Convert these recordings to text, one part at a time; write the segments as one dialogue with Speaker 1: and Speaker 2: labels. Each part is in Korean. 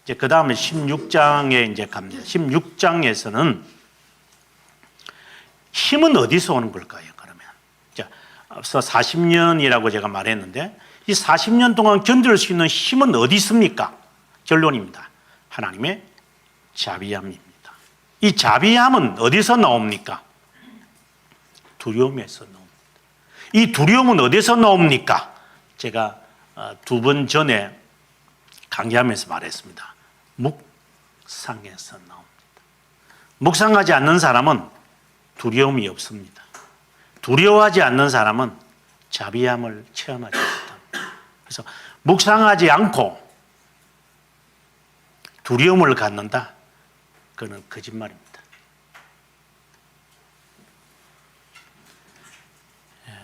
Speaker 1: 이제 그 다음에 16장에 이제 갑니다. 16장에서는 힘은 어디서 오는 걸까요? 그러면 자, 앞서 40년이라고 제가 말했는데 이 40년 동안 견딜 수 있는 힘은 어디 있습니까? 결론입니다. 하나님의 자비함입니다. 이 자비함은 어디서 나옵니까? 두려움에서 나옵니다. 이 두려움은 어디서 나옵니까? 제가 2번 전에 강의하면서 말했습니다. 묵상에서 나옵니다. 묵상하지 않는 사람은 두려움이 없습니다. 두려워하지 않는 사람은 자비함을 체험하지 못합니다. 그래서 묵상하지 않고 두려움을 갖는다? 그건 거짓말입니다.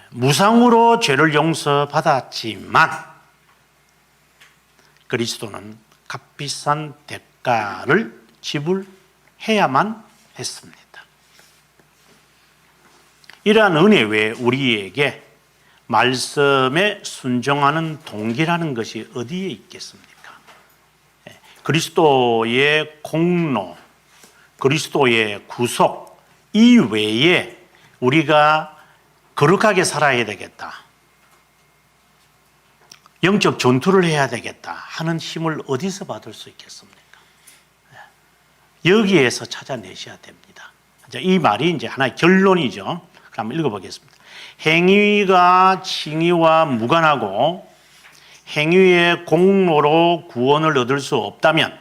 Speaker 1: 무상으로 죄를 용서받았지만 그리스도는 값비싼 대가를 지불해야만 했습니다. 이러한 은혜 외에 우리에게 말씀에 순종하는 동기라는 것이 어디에 있겠습니까? 그리스도의 공로, 그리스도의 구속 이외에 우리가 거룩하게 살아야 되겠다, 영적 전투를 해야 되겠다 하는 힘을 어디서 받을 수 있겠습니까? 여기에서 찾아내셔야 됩니다. 이 말이 이제 하나의 결론이죠. 한번 읽어보겠습니다. 행위가 칭의와 무관하고 행위의 공로로 구원을 얻을 수 없다면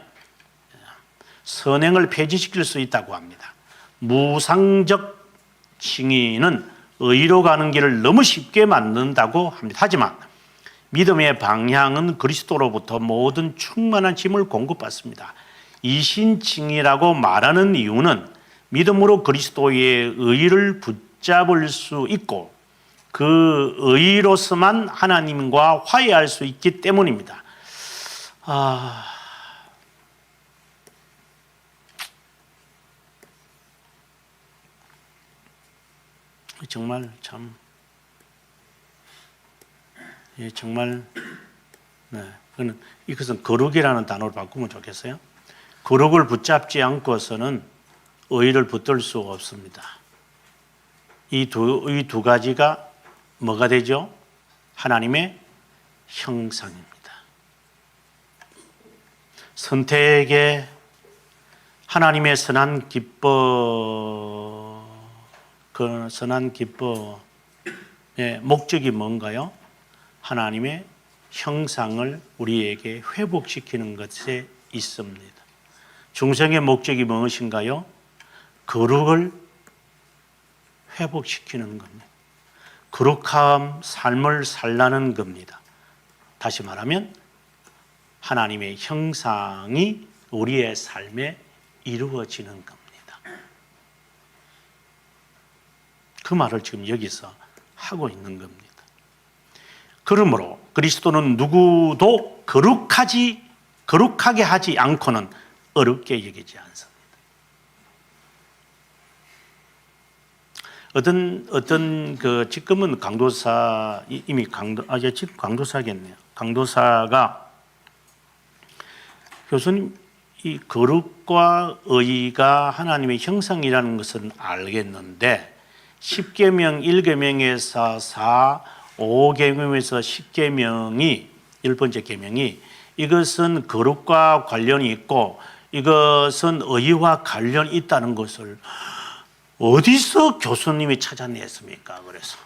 Speaker 1: 선행을 폐지시킬 수 있다고 합니다. 무상적 칭의는 의로 가는 길을 너무 쉽게 만든다고 합니다. 하지만 믿음의 방향은 그리스도로부터 모든 충만한 힘을 공급받습니다. 이신칭의라고 말하는 이유는 믿음으로 그리스도의 의를 붙잡을 수 있고 그 의로서만 하나님과 화해할 수 있기 때문입니다. 정말 참, 정말, 이것은 거룩이라는 단어로 바꾸면 좋겠어요. 거룩을 붙잡지 않고서는 의를 붙들 수 없습니다. 이 두 가지가 뭐가 되죠? 하나님의 형상입니다. 선택에 하나님의 선한 기뻐, 그 선한 기뻐의 목적이 뭔가요? 하나님의 형상을 우리에게 회복시키는 것에 있습니다. 중생의 목적이 무엇인가요? 거룩을 회복시키는 겁니다. 거룩한 삶을 살라는 겁니다. 다시 말하면 하나님의 형상이 우리의 삶에 이루어지는 겁니다. 그 말을 지금 여기서 하고 있는 겁니다. 그러므로 그리스도는 누구도 거룩하게 하지 않고는 어렵게 여기지 않습니다. 어떤 지금은 강도사, 이미 지금 강도사겠네요. 강도사가 교수님, 이 거룩과 의가 하나님의 형상이라는 것은 알겠는데 10계명, 1계명에서 4, 5계명에서 10계명이 10번째 계명이 이것은 거룩과 관련이 있고 이것은 의와 관련이 있다는 것을 어디서 교수님이 찾아냈습니까? 그래서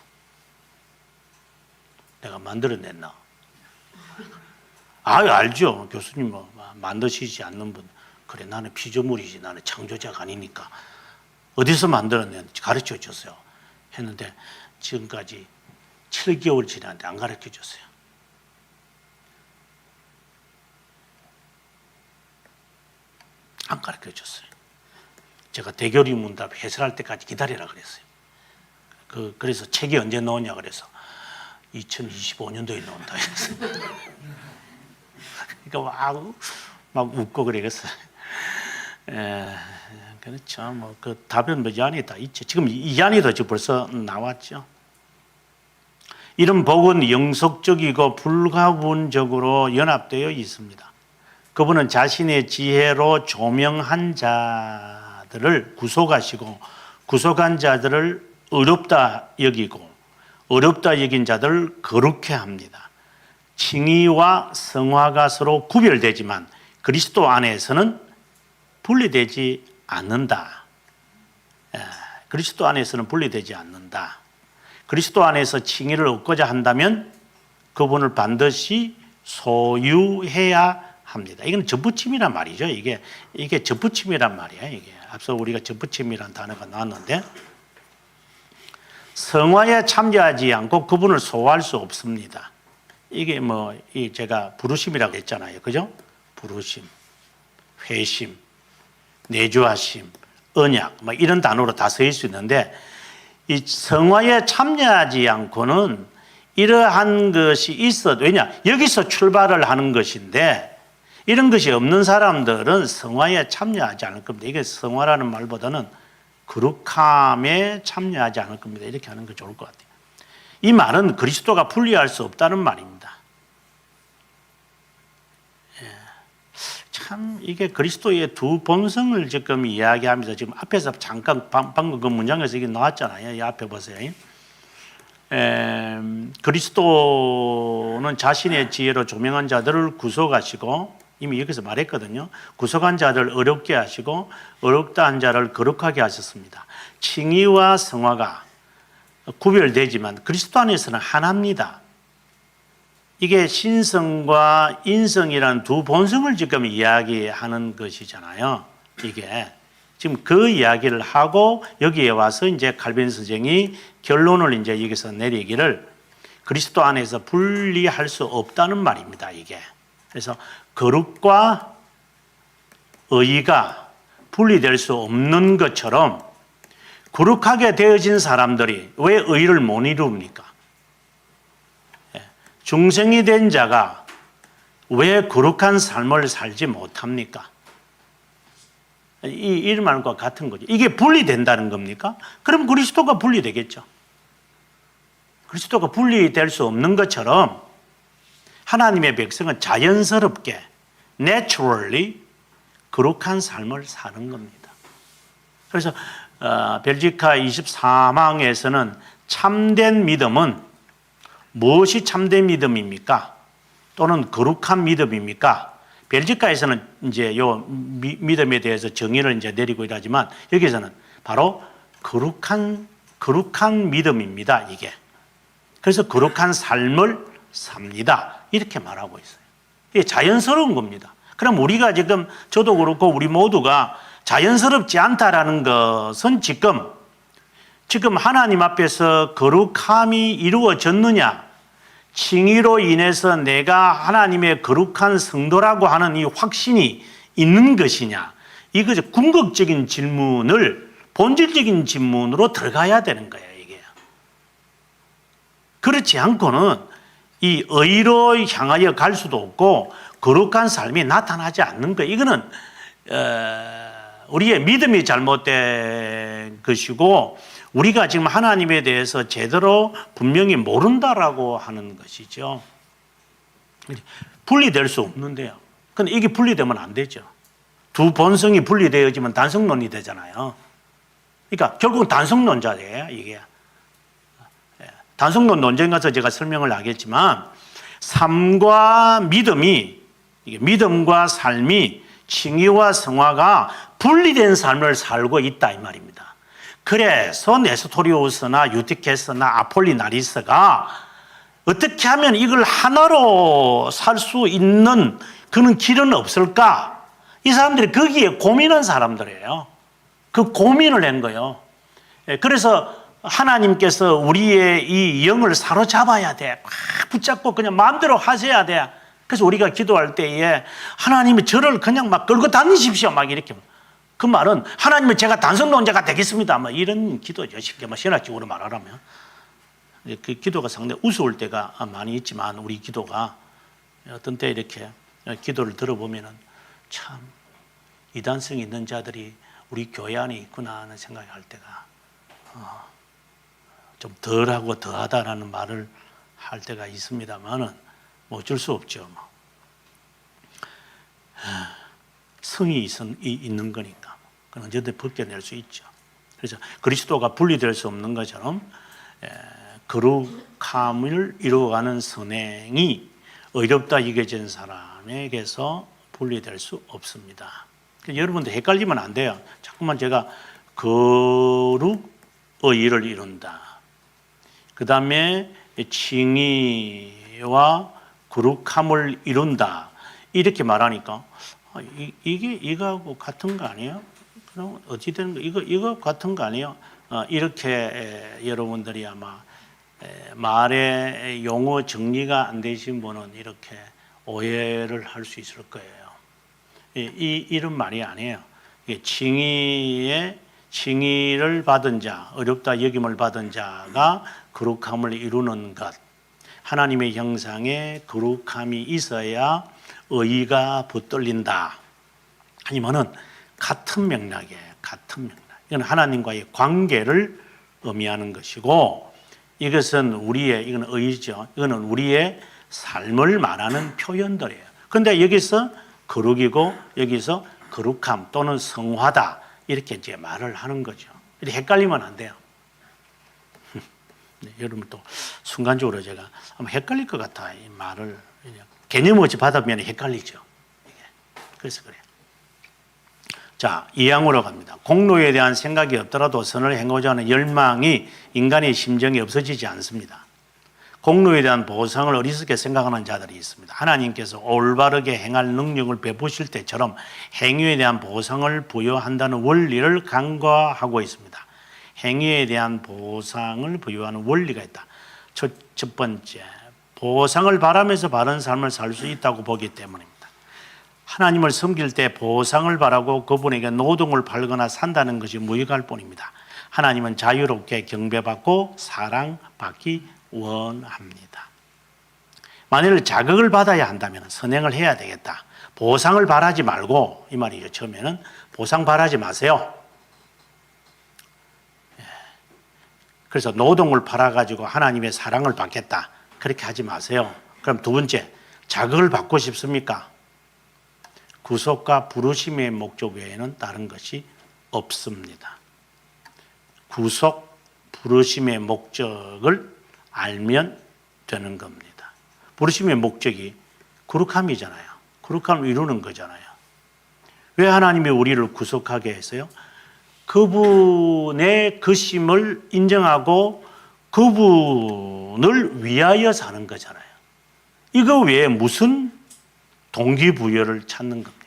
Speaker 1: 내가 만들어냈나? 알죠. 교수님 만드시지 않는 분. 그래, 나는 피조물이지, 나는 창조자가 아니니까 어디서 만들어냈는지 가르쳐 줬어요. 했는데 지금까지 7개월 지났는데 안 가르쳐 줬어요. 안 가르쳐 줬어요. 제가 대결이 문답 해설할 때까지 기다리라 그랬어요. 그래서 책이 언제 나오냐 그래서 2025년도에 나온다 했어요. 그러니까 막 웃고 그랬어요. 그렇죠. 그 답은 이 안에 다 있죠. 지금 이 안에도 지금 벌써 나왔죠. 이런 복은 영속적이고 불가분적으로 연합되어 있습니다. 그분은 자신의 지혜로 조명한 자들을 구속하시고 구속한 자들을 어렵다 여기고 어렵다 여긴 자들을 거룩해 합니다. 칭의와 성화가 서로 구별되지만 그리스도 안에서는 분리되지 않는다. 그리스도 안에서는 분리되지 않는다. 그리스도 안에서 칭의를 얻고자 한다면 그분을 반드시 소유해야 합니다. 이건 접붙임이란 말이죠. 이게 접붙임이란 말이에요. 이게 앞서 우리가 접붙임이란 단어가 나왔는데 성화에 참여하지 않고 그분을 소화할 수 없습니다. 이게 제가 부르심이라고 했잖아요. 그죠? 부르심, 회심, 내주하심, 언약, 이런 단어로 다 쓰일 수 있는데 이 성화에 참여하지 않고는 이러한 것이 있어도 왜냐? 여기서 출발을 하는 것인데 이런 것이 없는 사람들은 성화에 참여하지 않을 겁니다. 이게 성화라는 말보다는 거룩함에 참여하지 않을 겁니다. 이렇게 하는 게 좋을 것 같아요. 이 말은 그리스도가 분리할 수 없다는 말입니다. 참 이게 그리스도의 두 본성을 지금 이야기하면서 지금 앞에서 잠깐 방금 그 문장에서 이게 나왔잖아요. 이 앞에 보세요. 그리스도는 자신의 지혜로 조명한 자들을 구속하시고 이미 여기서 말했거든요. 구속한 자들을 어렵게 하시고 어렵다 한 자를 거룩하게 하셨습니다. 칭의와 성화가 구별되지만 그리스도 안에서는 하나입니다. 이게 신성과 인성이라는 두 본성을 지금 이야기하는 것이잖아요. 이게 지금 그 이야기를 하고 여기에 와서 이제 칼빈 선생이 결론을 이제 여기서 내리기를 그리스도 안에서 분리할 수 없다는 말입니다. 이게 그래서 거룩과 의가 분리될 수 없는 것처럼 거룩하게 되어진 사람들이 왜 의를 못 이룹니까? 중생이 된 자가 왜 거룩한 삶을 살지 못합니까? 이 말과 같은 거죠. 이게 분리된다는 겁니까? 그럼 그리스도가 분리되겠죠. 그리스도가 분리될 수 없는 것처럼 하나님의 백성은 자연스럽게 naturally 거룩한 삶을 사는 겁니다. 그래서 벨지카 24망에서는 참된 믿음은 무엇이 참된 믿음입니까? 또는 거룩한 믿음입니까? 벨지카에서는 이제 요 믿음에 대해서 정의를 이제 내리고 이러지만 여기서는 바로 거룩한 믿음입니다. 이게. 그래서 거룩한 삶을 삽니다. 이렇게 말하고 있어요. 이게 자연스러운 겁니다. 그럼 우리가 지금 저도 그렇고 우리 모두가 자연스럽지 않다라는 것은 지금 하나님 앞에서 거룩함이 이루어졌느냐? 칭의로 인해서 내가 하나님의 거룩한 성도라고 하는 이 확신이 있는 것이냐? 이거 궁극적인 질문을 본질적인 질문으로 들어가야 되는 거예요, 이게. 그렇지 않고는 이 의로 향하여 갈 수도 없고 거룩한 삶이 나타나지 않는 거예요. 이거는 우리의 믿음이 잘못된 것이고 우리가 지금 하나님에 대해서 제대로 분명히 모른다라고 하는 것이죠. 분리될 수 없는데요. 근데 이게 분리되면 안 되죠. 두 본성이 분리되어지면 단성론이 되잖아요. 그러니까 결국은 단성론자예요, 이게. 단성론 논쟁 가서 제가 설명을 하겠지만 삶과 믿음과 삶이 칭의와 성화가 분리된 삶을 살고 있다 이 말입니다. 그래서 네스토리우스나 유티케스나 아폴리나리스가 어떻게 하면 이걸 하나로 살 수 있는 그런 길은 없을까? 이 사람들이 거기에 고민한 사람들이에요. 그 고민을 한 거예요. 그래서 하나님께서 우리의 이 영을 사로잡아야 돼. 막 붙잡고 그냥 마음대로 하셔야 돼. 그래서 우리가 기도할 때에 하나님이 저를 그냥 막 끌고 다니십시오. 막 이렇게. 그 말은 하나님은 제가 단성론자가 되겠습니다. 뭐 이런 기도죠. 쉽게 신학적으로 말하라면. 그 기도가 상당히 우스울 때가 많이 있지만 우리 기도가 어떤 때 이렇게 기도를 들어보면은 참 이단성이 있는 자들이 우리 교회 안에 있구나 하는 생각을 할 때가 좀 덜하고 더하다라는 말을 할 때가 있습니다만은 뭐 어쩔 수 없죠. 성이 있는 거니까 그건 언제든 벗겨낼 수 있죠. 그래서 그리스도가 분리될 수 없는 것처럼 거룩함을 이루어가는 선행이 의롭다 여겨진 사람에게서 분리될 수 없습니다. 여러분들 헷갈리면 안 돼요. 자꾸만 제가 거룩의 일을 이룬다. 그 다음에 칭의와 거룩함을 이룬다. 이렇게 말하니까 이게 이거하고 같은 거 아니에요? 그럼 어찌 되는 거? 이거 같은 거 아니에요? 이렇게 여러분들이 아마 말의 용어 정리가 안 되신 분은 이렇게 오해를 할 수 있을 거예요. 이런 말이 아니에요. 칭의를 받은 자, 어렵다 여김을 받은 자가 거룩함을 이루는 것. 하나님의 형상에 거룩함이 있어야 의의가 붙들린다. 아니면은 같은 맥락이에요. 같은 맥락. 이건 하나님과의 관계를 의미하는 것이고, 이것은 이건 의의죠. 이거는 우리의 삶을 말하는 표현들이에요. 그런데 여기서 거룩이고 여기서 거룩함 또는 성화다 이렇게 이제 말을 하는 거죠. 이렇게 헷갈리면 안 돼요. 네, 여러분 또 순간적으로 제가 아마 헷갈릴 것 같아. 이 말을 개념 없이 받아보면 헷갈리죠. 그래서 그래요. 자, 2항으로 갑니다. 공로에 대한 생각이 없더라도 선을 행하고자 하는 열망이 인간의 심정이 없어지지 않습니다. 공로에 대한 보상을 어리석게 생각하는 자들이 있습니다. 하나님께서 올바르게 행할 능력을 베푸실 때처럼 행위에 대한 보상을 부여한다는 원리를 간과하고 있습니다. 행위에 대한 보상을 부여하는 원리가 있다. 첫 번째, 보상을 바라면서 바른 삶을 살 수 있다고 보기 때문입니다. 하나님을 섬길 때 보상을 바라고 그분에게 노동을 팔거나 산다는 것이 무익할 뿐입니다. 하나님은 자유롭게 경배받고 사랑받기 원합니다. 만일 자극을 받아야 한다면 선행을 해야 되겠다. 보상을 바라지 말고, 이 말이죠. 처음에는 보상 바라지 마세요. 그래서 노동을 팔아가지고 하나님의 사랑을 받겠다. 그렇게 하지 마세요. 그럼 두 번째, 자극을 받고 싶습니까? 구속과 부르심의 목적 외에는 다른 것이 없습니다. 구속, 부르심의 목적을 알면 되는 겁니다. 부르심의 목적이 거룩함이잖아요. 거룩함을 이루는 거잖아요. 왜 하나님이 우리를 구속하게 했어요? 그분의 그심을 인정하고 그분을 위하여 사는 거잖아요. 이거 외에 무슨 동기부여를 찾는 겁니까?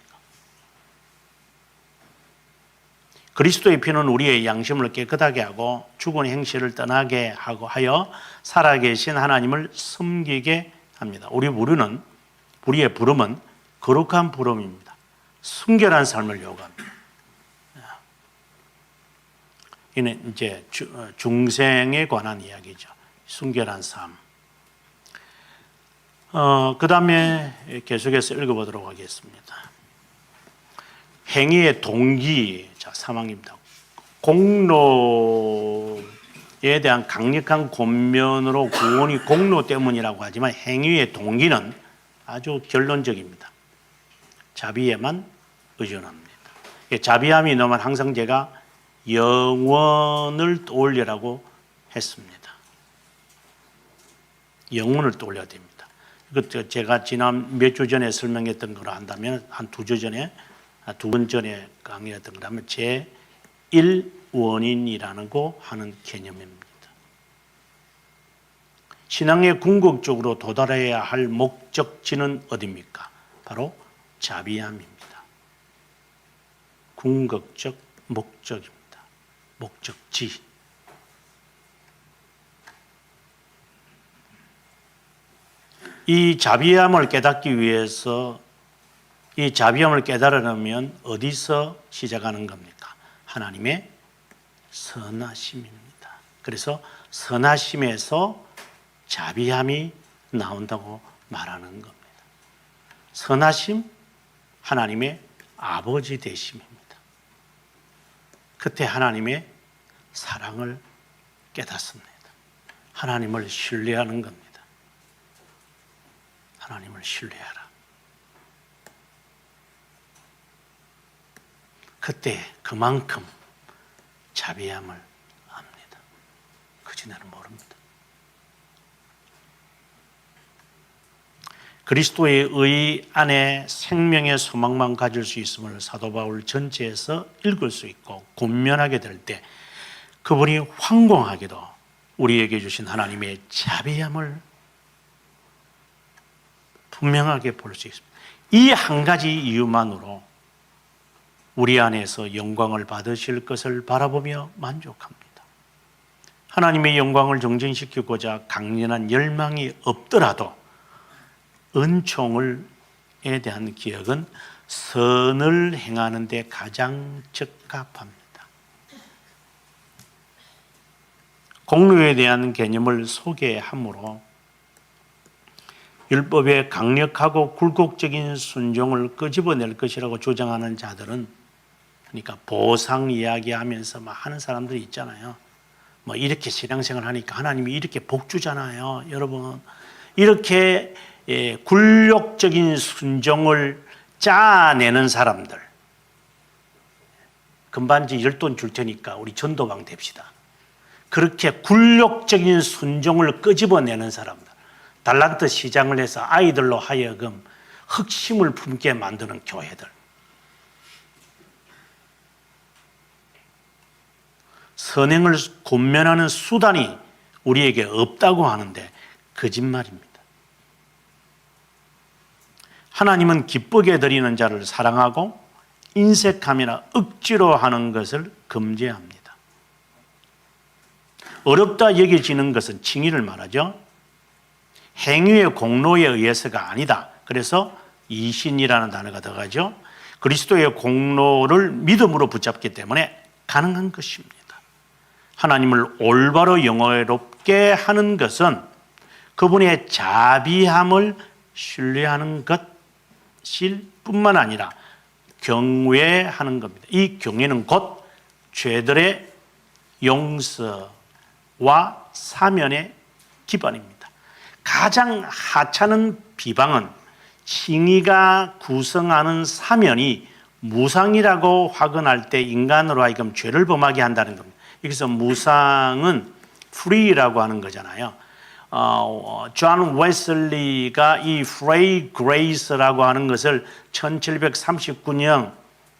Speaker 1: 그리스도의 피는 우리의 양심을 깨끗하게 하고 죽은 행실을 떠나게 하고 하여 살아계신 하나님을 섬기게 합니다. 우리의 부름은 거룩한 부름입니다. 순결한 삶을 요구합니다. 이는 이제 중생에 관한 이야기죠. 순결한 삶. 그 다음에 계속해서 읽어보도록 하겠습니다. 행위의 동기, 자, 3항입니다. 공로에 대한 강력한 권면으로 구원이 공로 때문이라고 하지만 행위의 동기는 아주 결론적입니다. 자비에만 의존합니다. 자비함이 너만 항상 제가 영원을 떠올리라고 했습니다. 영원을 떠올려야 됩니다. 이것 제가 지난 몇 주 전에 설명했던 거로 한다면 한 두 번 전에 강의했던 거라면 제1원인이라는 하는 개념입니다. 신앙의 궁극적으로 도달해야 할 목적지는 어디입니까? 바로 자비함입니다. 궁극적 목적입니다. 목적지. 이 자비함을 깨닫기 위해서 이 자비함을 깨달으려면 어디서 시작하는 겁니까? 하나님의 선하심입니다. 그래서 선하심에서 자비함이 나온다고 말하는 겁니다. 선하심, 하나님의 아버지 되심입니다. 그때 하나님의 사랑을 깨닫습니다. 하나님을 신뢰하는 겁니다. 하나님을 신뢰하라. 그때 그만큼 자비함을 압니다. 그 전에는 모릅니다. 그리스도의 의 안에 생명의 소망만 가질 수 있음을 사도 바울 전체에서 읽을 수 있고 권면하게 될 때 그분이 황공하게도 우리에게 주신 하나님의 자비함을 분명하게 볼 수 있습니다. 이 한 가지 이유만으로 우리 안에서 영광을 받으실 것을 바라보며 만족합니다. 하나님의 영광을 정진시키고자 강렬한 열망이 없더라도 은총에 대한 기억은 선을 행하는 데 가장 적합합니다. 공로에 대한 개념을 소개함으로 율법의 강력하고 굴곡적인 순종을 끄집어낼 것이라고 주장하는 자들은, 그러니까 보상 이야기하면서 막 하는 사람들이 있잖아요. 뭐 이렇게 신앙생활 하니까 하나님이 이렇게 복 주잖아요. 여러분, 이렇게 굴욕적인 순종을 짜내는 사람들, 금반지 10돈 줄 테니까 우리 전도방 됩시다. 그렇게 굴욕적인 순종을 끄집어내는 사람들, 달란트 시장을 해서 아이들로 하여금 흑심을 품게 만드는 교회들, 선행을 권면하는 수단이 우리에게 없다고 하는데 거짓말입니다. 하나님은 기쁘게 드리는 자를 사랑하고 인색함이나 억지로 하는 것을 금지합니다. 어렵다 여겨지는 것은 칭의를 말하죠. 행위의 공로에 의해서가 아니다. 그래서 이신이라는 단어가 들어가죠. 그리스도의 공로를 믿음으로 붙잡기 때문에 가능한 것입니다. 하나님을 올바로 영화롭게 하는 것은 그분의 자비함을 신뢰하는 것일 뿐만 아니라 경외하는 겁니다. 이 경외는 곧 죄들의 용서와 사면의 기반입니다. 가장 하찮은 비방은 칭의가 구성하는 사면이 무상이라고 화근할 때 인간으로 하여금 죄를 범하게 한다는 겁니다. 여기서 무상은 free라고 하는 거잖아요. 존 웨슬리가 이 free grace라고 하는 것을 1739년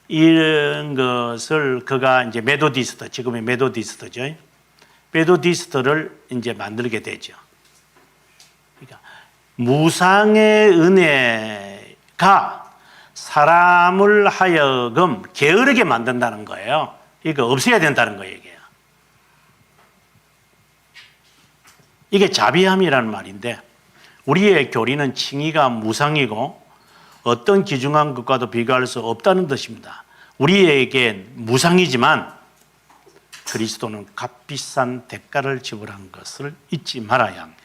Speaker 1: 이런 것을 그가 이제 메도디스트, 지금의 메도디스트죠. 메도디스트를 이제 만들게 되죠. 그러니까 무상의 은혜가 사람을 하여금 게으르게 만든다는 거예요. 이거 없어야 된다는 거예요, 이게. 이게 자비함이라는 말인데, 우리의 교리는 칭의가 무상이고 어떤 기중한 것과도 비교할 수 없다는 뜻입니다. 우리에겐 무상이지만 그리스도는 값비싼 대가를 지불한 것을 잊지 말아야 합니다.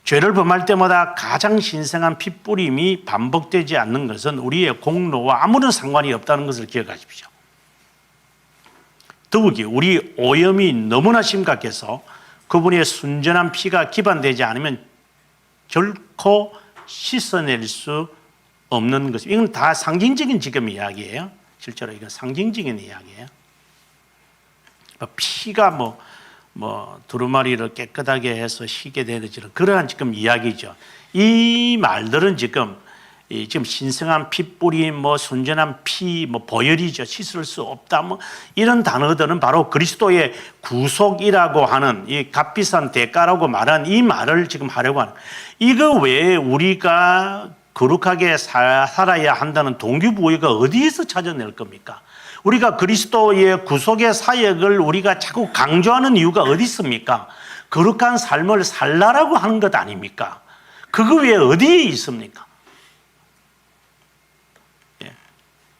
Speaker 1: 죄를 범할 때마다 가장 신성한 핏뿌림이 반복되지 않는 것은 우리의 공로와 아무런 상관이 없다는 것을 기억하십시오. 더욱이 우리 오염이 너무나 심각해서 그분의 순전한 피가 기반되지 않으면 결코 씻어낼 수 없는 것입니다. 이건 다 상징적인 지금 이야기예요. 실제로 이건 상징적인 이야기예요. 피가 두루마리를 깨끗하게 해서 쉬게 되는 그러한 지금 이야기죠. 이 말들은 지금 신성한 핏뿌리, 순전한 피, 보혈이죠. 씻을 수 없다. 이런 단어들은 바로 그리스도의 구속이라고 하는 이 값비싼 대가라고 말한 이 말을 지금 하려고 하는. 이거 외에 우리가 거룩하게 살아야 한다는 동기부여가 어디에서 찾아낼 겁니까? 우리가 그리스도의 구속의 사역을 우리가 자꾸 강조하는 이유가 어디 있습니까? 거룩한 삶을 살라라고 하는 것 아닙니까? 그거 외에 어디에 있습니까?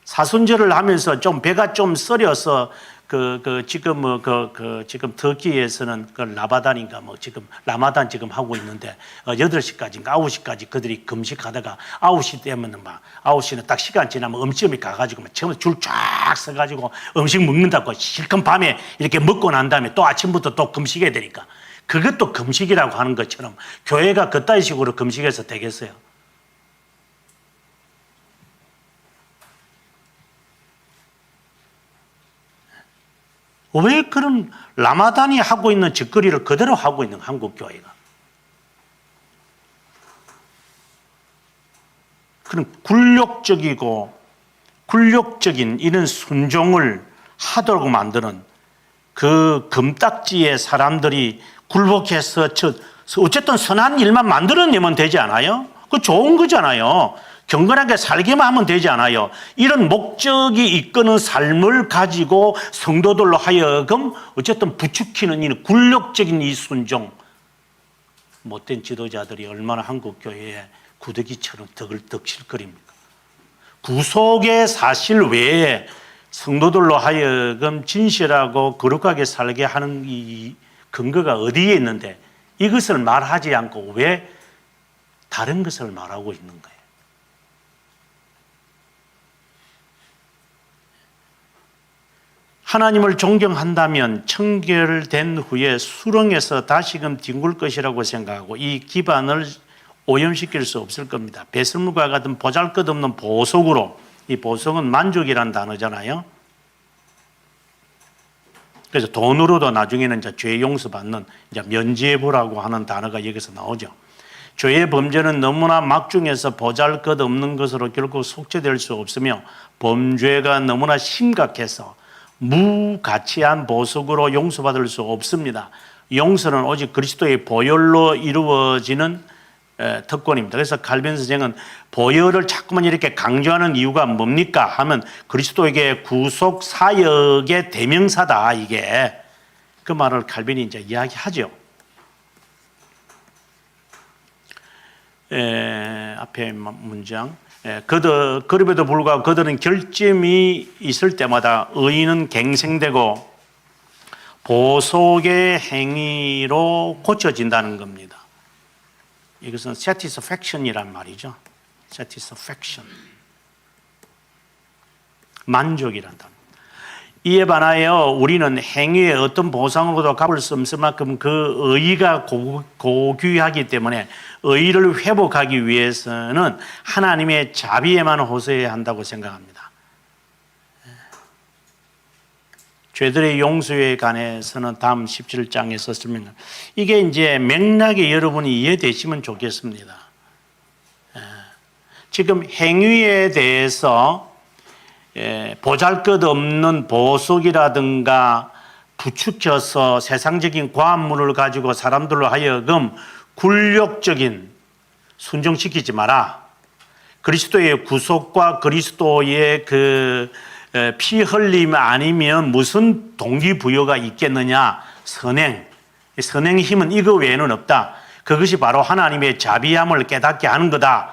Speaker 1: 사순절을 하면서 좀 배가 좀 썰여서 지금 터키에서는 라바단인가 지금 라마단 지금 하고 있는데 8시까지인가 9시까지 그들이 금식하다가 9시 되면은 9시는 딱 시간 지나면 음식점에 가가지고 처음에 줄 쫙 서가지고 음식 먹는다고 실컷 밤에 이렇게 먹고 난 다음에 또 아침부터 또 금식해야 되니까 그것도 금식이라고 하는 것처럼 교회가 그따위 식으로 금식해서 되겠어요? 왜 그런 라마단이 하고 있는 짓거리를 그대로 하고 있는 한국 교회가? 그런 굴욕적인 이런 순종을 하도록 만드는 그 금딱지에 사람들이 굴복해서 어쨌든 선한 일만 만들어내면 되지 않아요? 그 좋은 거잖아요. 경건하게 살기만 하면 되지 않아요. 이런 목적이 이끄는 삶을 가지고 성도들로 하여금 어쨌든 부추기는 이 굴욕적인 이 순종, 못된 지도자들이 얼마나 한국 교회에 구더기처럼 덕실거립니까? 구속의 사실 외에 성도들로 하여금 진실하고 거룩하게 살게 하는 이 근거가 어디에 있는데 이것을 말하지 않고 왜 다른 것을 말하고 있는 거예요? 하나님을 존경한다면 청결된 후에 수렁에서 다시금 뒹굴 것이라고 생각하고 이 기반을 오염시킬 수 없을 겁니다. 배설물과 같은 보잘것없는 보석으로, 이 보석은 만족이란 단어잖아요. 그래서 돈으로도 나중에는 이제 죄 용서받는 이제 면죄부라고 하는 단어가 여기서 나오죠. 죄의 범죄는 너무나 막중해서 보잘것없는 것으로 결코 속죄될 수 없으며 범죄가 너무나 심각해서 무가치한 보석으로 용서받을 수 없습니다. 용서는 오직 그리스도의 보혈로 이루어지는 특권입니다. 그래서 칼빈 선생은 보혈을 자꾸만 이렇게 강조하는 이유가 뭡니까 하면 그리스도에게 구속 사역의 대명사다, 이게. 그 말을 칼빈이 이제 이야기하죠. 앞에 문장. 그럼에도 불구하고 그들은 결점이 있을 때마다 의인은 갱생되고 보속의 행위로 고쳐진다는 겁니다. 이것은 satisfaction이란 말이죠. satisfaction. 만족이란 단어. 이에 반하여 우리는 행위의 어떤 보상으로도 갚을 수 없을 만큼 그 의의가 고귀하기 때문에 의의를 회복하기 위해서는 하나님의 자비에만 호소해야 한다고 생각합니다. 죄들의 용서에 관해서는 다음 17장에서 설명합니다. 이게 이제 맥락에 여러분이 이해되시면 좋겠습니다. 지금 행위에 대해서 보잘것없는 보석이라든가 부추겨서 세상적인 과합물을 가지고 사람들로 하여금 굴욕적인 순종시키지 마라. 그리스도의 구속과 그리스도의 그 피 흘림 아니면 무슨 동기부여가 있겠느냐? 선행의 힘은 이거 외에는 없다. 그것이 바로 하나님의 자비함을 깨닫게 하는 거다.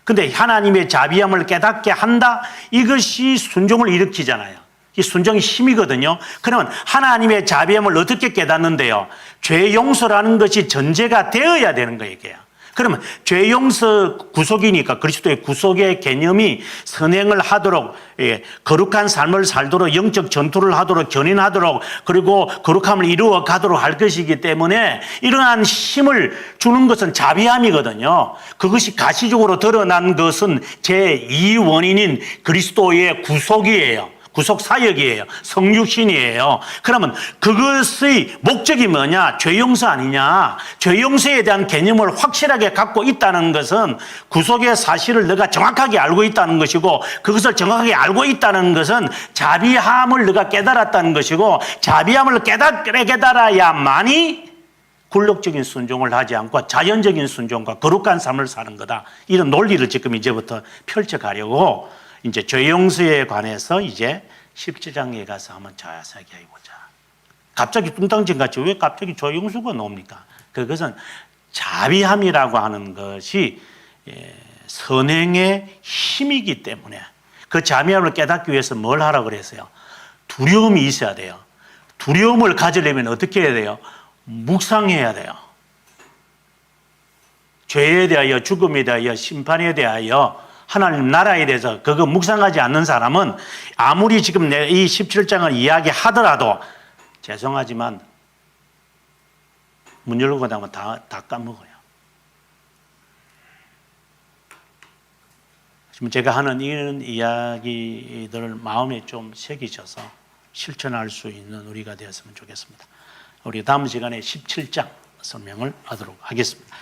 Speaker 1: 근데 하나님의 자비함을 깨닫게 한다? 이것이 순종을 일으키잖아요. 이 순종이 힘이거든요. 그러면 하나님의 자비함을 어떻게 깨닫는데요? 죄 용서라는 것이 전제가 되어야 되는 거예요, 이게요. 그러면 죄 용서 구속이니까 그리스도의 구속의 개념이 선행을 하도록, 거룩한 삶을 살도록, 영적 전투를 하도록, 견인하도록, 그리고 거룩함을 이루어 가도록 할 것이기 때문에 이러한 힘을 주는 것은 자비함이거든요. 그것이 가시적으로 드러난 것은 제2 원인인 그리스도의 구속이에요. 구속 사역이에요. 성육신이에요. 그러면 그것의 목적이 뭐냐? 죄 용서 아니냐? 죄 용서에 대한 개념을 확실하게 갖고 있다는 것은 구속의 사실을 너가 정확하게 알고 있다는 것이고, 그것을 정확하게 알고 있다는 것은 자비함을 너가 깨달았다는 것이고, 자비함을 깨달아야만이 굴욕적인 순종을 하지 않고 자연적인 순종과 거룩한 삶을 사는 거다. 이런 논리를 지금 이제부터 펼쳐가려고 이제 죄 용서에 관해서 이제 17장에 가서 한번 자세하게 해보자. 갑자기 뚱땅진 같이 왜 갑자기 죄 용서가 나옵니까? 그것은 자비함이라고 하는 것이 선행의 힘이기 때문에 그 자비함을 깨닫기 위해서 뭘 하라고 그랬어요? 두려움이 있어야 돼요. 두려움을 가지려면 어떻게 해야 돼요? 묵상해야 돼요. 죄에 대하여, 죽음에 대하여, 심판에 대하여, 하나님 나라에 대해서 그거 묵상하지 않는 사람은 아무리 지금 이 17장을 이야기하더라도 죄송하지만 문 열고 나면 다 까먹어요. 지금 제가 하는 이런 이야기들을 마음에 좀 새기셔서 실천할 수 있는 우리가 되었으면 좋겠습니다. 우리 다음 시간에 17장 설명을 하도록 하겠습니다.